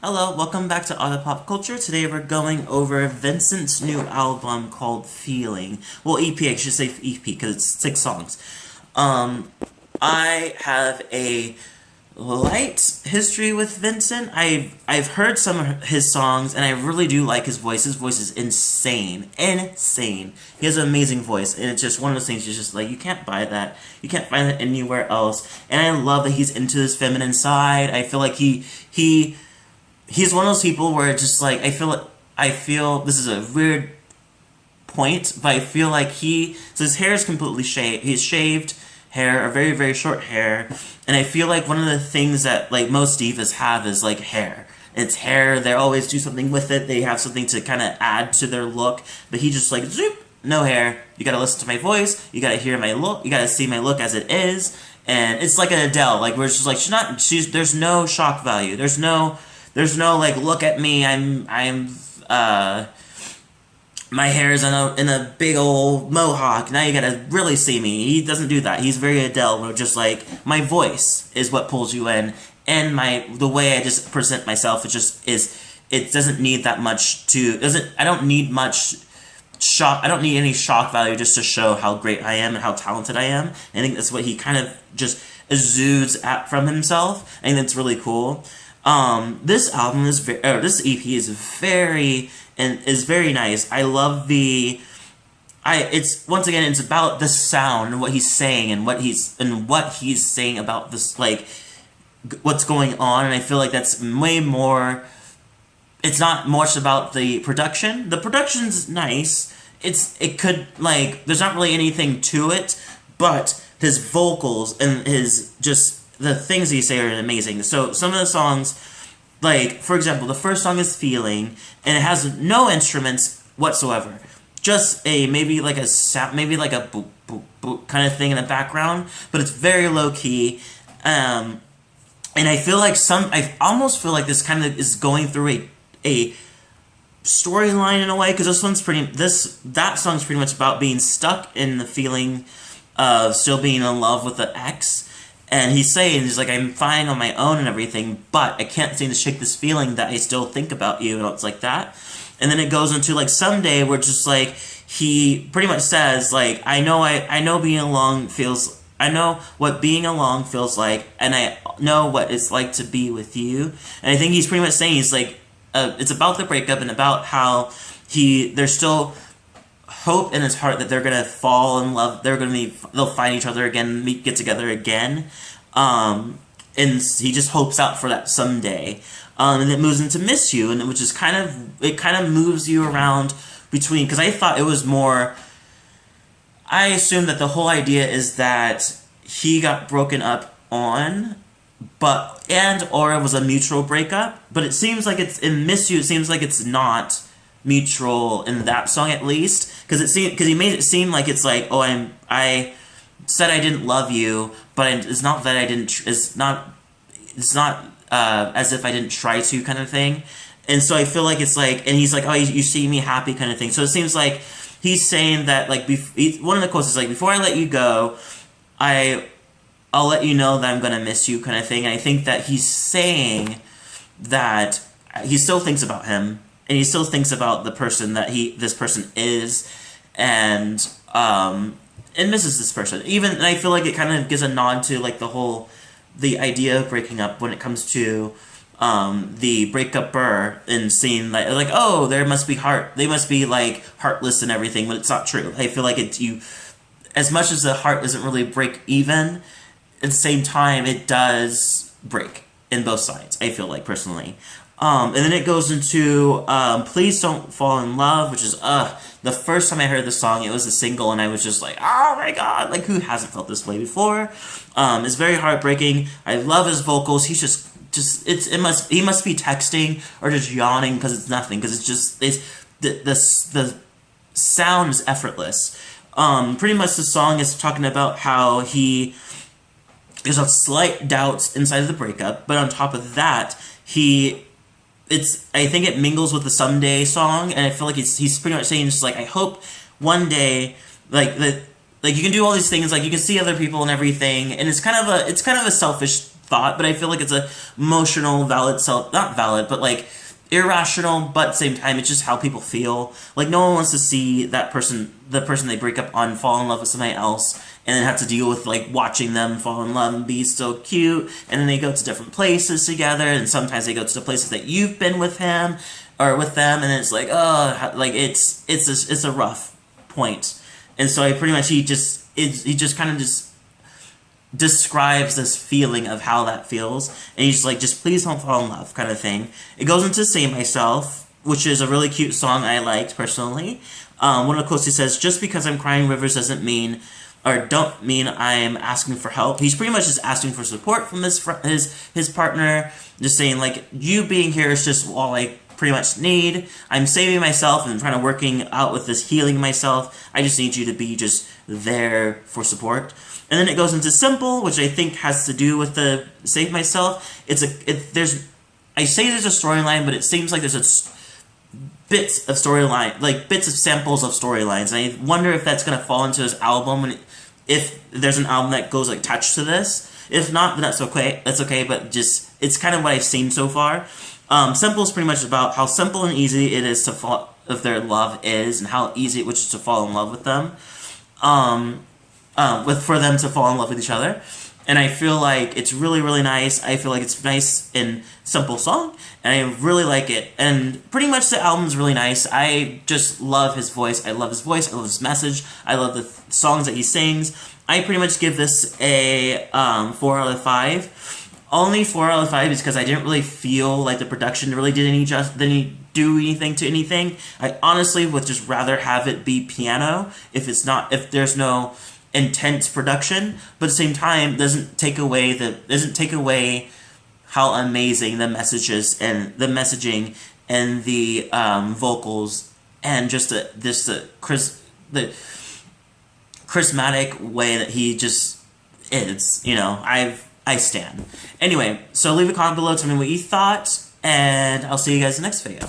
Hello, welcome back to Otter Pop Culture. Today we're going over Vincent's new album called Feeling. Well, EP, I should say EP because it's 6 songs. Um, I have a light history with Vincent. I've heard some of his songs and I really do like his voice. His voice is insane. Insane. He has an amazing voice and it's just one of those things you're just like, you can't buy that. You can't find it anywhere else. And I love that he's into his feminine side. I feel like he's one of those people where it's just like I feel this is a weird point, but I feel like so his hair is completely shaved. He's shaved hair, or very very short hair, and I feel like one of the things that like most divas have is like hair. It's hair. They always do something with it. They have something to kind of add to their look, but he just like zoop, no hair. You gotta listen to my voice. You gotta hear my look. You gotta see my look as it is, and it's like an Adele. Like where it's just like there's no shock value. There's no like look at me. My hair is in a big old mohawk. Now you gotta really see me. He doesn't do that. He's very Adele, where just like my voice is what pulls you in, and the way I just present myself. It doesn't need that much I don't need much shock. I don't need any shock value just to show how great I am and how talented I am. I think that's what he kind of just exudes from himself. I think that's really cool. This album this EP is very nice. I love it's about the sound and what he's saying and what he's saying about this, like, what's going on, and I feel like that's way more, it's not much about the production. The production's nice. There's not really anything to it, but his vocals and the things he say are amazing. So some of the songs, like for example, the first song is Feeling, and it has no instruments whatsoever. Just maybe like a boop boop boop kind of thing in the background, but it's very low key. And I feel like I almost feel like this kind of is going through a storyline in a way, because that song's pretty much about being stuck in the feeling of still being in love with the ex. And he's like, I'm fine on my own and everything, but I can't seem to shake this feeling that I still think about you, and it's like that. And then it goes into like Someday, where just like he pretty much says like, I know what being alone feels like, and I know what it's like to be with you. And I think he's pretty much saying he's like, it's about the breakup and about how there's still hope in his heart that they're gonna fall in love. They'll find each other again, get together again, and he just hopes out for that someday. And it moves into Miss You, and which is kind of moves you around between, because I thought it was more. I assumed that the whole idea is that he got broken up on, or it was a mutual breakup. But it seems like it's in Miss You. It seems like it's not mutual in that song, at least, because he made it seem like it's like, oh, I said I didn't love you, but it's not that I didn't. It's not as if I didn't try to, kind of thing. And so I feel like it's like, and he's like, oh, you see me happy, kind of thing. So it seems like he's saying that, like, one of the quotes is like, before I let you go, I'll let you know that I'm gonna miss you, kind of thing. And I think that he's saying that he still thinks about him, and he still thinks about the person that this person is, and misses this person. And I feel like it kind of gives a nod to like the idea of breaking up when it comes to the breakup-er, and seeing like oh, they must be like heartless and everything, but it's not true. I feel like as much as the heart doesn't really break even, at the same time it does break in both sides, I feel like, personally. And then it goes into Please Don't Fall in Love, which is the first time I heard the song, it was a single, and I was just like, oh my god, like, who hasn't felt this way before? It's very heartbreaking. I love his vocals. He's he must be texting or just yawning, because it's nothing, because the sound is effortless. Pretty much the song is talking about how there's a slight doubts inside of the breakup, but on top of that, I think it mingles with the Someday song, and I feel like he's pretty much saying just like, I hope one day, like, that, like, you can do all these things, like, you can see other people and everything, and it's kind of a selfish thought, but I feel like it's a emotional, valid self, not valid, but like irrational, but at the same time, it's just how people feel. Like, no one wants to see that person, the person they break up on, fall in love with somebody else, and then have to deal with, like, watching them fall in love and be so cute, and then they go to different places together, and sometimes they go to the places that you've been with him, or with them, and it's like, oh, like, it's a rough point. And so he just kind of just describes this feeling of how that feels, and he's like, just please don't fall in love, kind of thing. It goes into Save Myself, which is a really cute song I liked personally. One of the quotes he says, just because I'm crying rivers doesn't mean, or don't mean I'm asking for help. He's pretty much just asking for support from his partner, just saying, like, you being here is just all I pretty much need. I'm saving myself and trying to working out with this, healing myself. I just need you to be just there for support. And then it goes into Simple, which I think has to do with the Save Myself. I say there's a storyline, but it seems like there's bits of storyline, like bits of samples of storylines. And I wonder if that's going to fall into his album, and if there's an album that goes like attached to this. If not, then that's okay. That's okay, but just it's kind of what I've seen so far. Simple is pretty much about how simple and easy it is to fall if their love is, and how easy it is to fall in love with them. For them to fall in love with each other. And I feel like it's really, really nice. I feel like it's nice and simple song, and I really like it. And pretty much the album's really nice. I just love his voice. I love his voice. I love his message. I love the songs that he sings. I pretty much give this a 4 out of 5. Only 4 out of 5 is because I didn't really feel like the production really did do anything to anything. I honestly would just rather have it be piano if there's no intense production, but at the same time doesn't take away how amazing the messages and the messaging and the vocals and just the charismatic way that he just is. I stand. Anyway, so leave a comment below, tell me what you thought, and I'll see you guys in the next video.